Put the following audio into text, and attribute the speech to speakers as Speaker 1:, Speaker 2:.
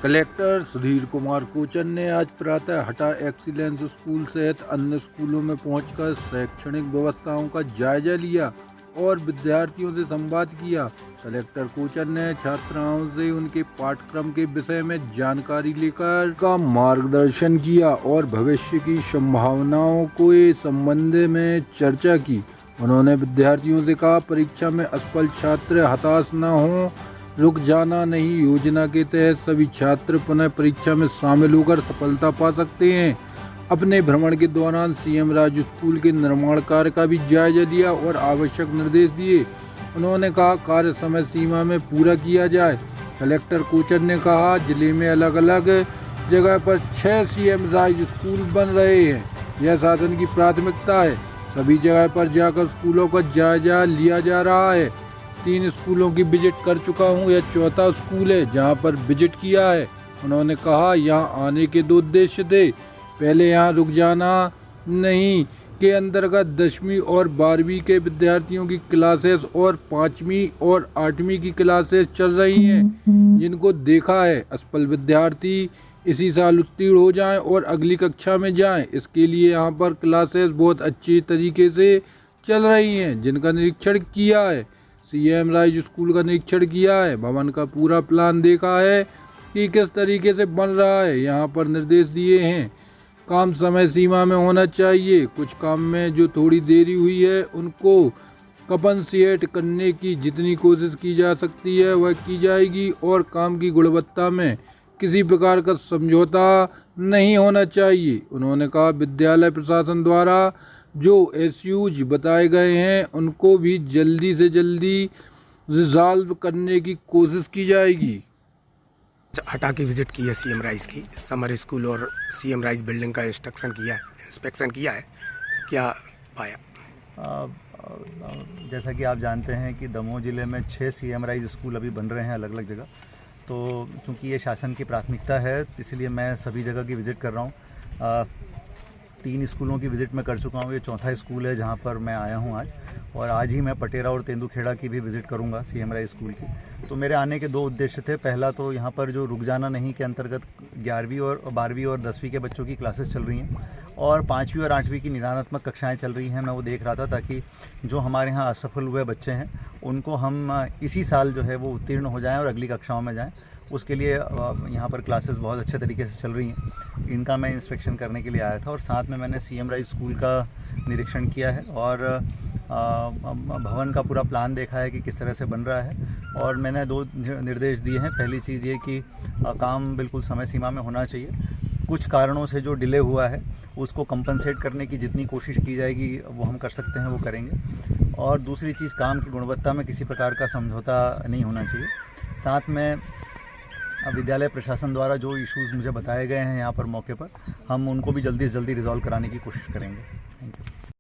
Speaker 1: Collector Sudhir Kumar कोचन ने आज प्रातः हटा एक्सीलेंस स्कूल सहित अन्य स्कूलों में पहुंचकर शैक्षणिक व्यवस्थाओं का जायजा लिया और विद्यार्थियों से संवाद किया। कलेक्टर कोचन ने छात्राओं से उनके पाठ्यक्रम के विषय में जानकारी लेकर का मार्गदर्शन किया और भविष्य की संभावनाओं के संबंध में चर्चा की। उन्होंने विद्यार्थियों से कहा, परीक्षा में असफल छात्र हताश न हों, रुक जाना नहीं। योजना के तहत सभी छात्र पुनः परीक्षा में शामिल होकर सफलता पा सकते हैं। अपने भ्रमण के दौरान सीएम राज स्कूल के निर्माण कार्य का भी जायजा लिया और आवश्यक निर्देश दिए। उन्होंने कहा, कार्य समय सीमा में पूरा किया जाए। कलेक्टर कोचन ने कहा, जिले में अलग अलग जगह पर 6 सीएम राज स्कूल बन रहे हैं। यह शासन की प्राथमिकता है। सभी जगह पर जाकर स्कूलों का जायजा लिया जा रहा है। 3 स्कूलों की विजिट कर चुका हूं। यह चौथा स्कूल है जहां पर विजिट किया है। उन्होंने कहा, यहां आने के 2 उद्देश्य थे। पहले यहां रुक जाना नहीं के अंतर्गत 10वीं और 12वीं के विद्यार्थियों की क्लासेस और 5वीं और 8वीं की क्लासेस चल रही हैं, जिनको देखा है असफल विद्यार्थी इसी साल उत्तीर्ण हो जाएं और अगली कक्षा में जाएं। इसके लिए यहां पर क्लासेस बहुत अच्छी तरीके से चल रही हैं, जिनका निरीक्षण किया है। सीएम राज स्कूल का निरीक्षण किया है। भवन का पूरा प्लान देखा है कि किस तरीके से बन रहा है। यहाँ पर निर्देश दिए हैं, काम समय सीमा में होना चाहिए। कुछ काम में जो थोड़ी देरी हुई है उनको कंपनसेट करने की जितनी कोशिश की जा सकती है वह की जाएगी और काम की गुणवत्ता में किसी प्रकार का समझौता नहीं होना चाहिए। उन्होंने कहा, विद्यालय प्रशासन द्वारा जो इश्यूज बताए गए हैं उनको भी जल्दी से जल्दी रिजॉल्व करने की कोशिश की जाएगी।
Speaker 2: हटा के विजिट की है सीएम राइज की समर स्कूल और सीएम राइज बिल्डिंग का इंस्पेक्शन किया है। क्या पाया?
Speaker 3: जैसा कि आप जानते हैं कि दमोह ज़िले में 6 सीएम राइज स्कूल अभी बन रहे हैं अलग अलग जगह। तो चूँकि ये शासन की प्राथमिकता है इसलिए मैं सभी जगह की विज़िट कर रहा हूँ। 3 स्कूलों की विज़िट मैं कर चुका हूँ। ये चौथा स्कूल है जहाँ पर मैं आया हूँ आज, और आज ही मैं पटेरा और तेंदुखेड़ा की भी विज़िट करूँगा सीएम राइज स्कूल की। तो मेरे आने के 2 उद्देश्य थे। पहला तो यहाँ पर जो रुक जाना नहीं के अंतर्गत 11वीं और 12वीं और 10वीं के बच्चों की क्लासेस चल रही हैं और 5वीं और 8वीं की निदानात्मक कक्षाएँ चल रही हैं। मैं वो देख रहा था ताकि जो हमारे यहाँ असफल हुए बच्चे हैं उनको हम इसी साल जो है वो उत्तीर्ण हो जाएँ और अगली कक्षाओं में जाएँ। उसके लिए यहाँ पर क्लासेस बहुत अच्छे तरीके से चल रही हैं। इनका मैं इंस्पेक्शन करने के लिए आया था और साथ में मैंने सीएम राइज स्कूल का निरीक्षण किया है और भवन का पूरा प्लान देखा है कि किस तरह से बन रहा है। और मैंने 2 निर्देश दिए हैं। पहली चीज़ ये कि काम बिल्कुल समय सीमा में होना चाहिए। कुछ कारणों से जो डिले हुआ है उसको कंपनसेट करने की जितनी कोशिश की जाएगी वो हम कर सकते हैं वो करेंगे। और दूसरी चीज़, काम की गुणवत्ता में किसी प्रकार का समझौता नहीं होना चाहिए। साथ में विद्यालय प्रशासन द्वारा जो इश्यूज़ मुझे बताए गए हैं यहाँ पर मौके पर, हम उनको भी जल्दी से जल्दी रिजॉल्व कराने की कोशिश करेंगे। Thank you.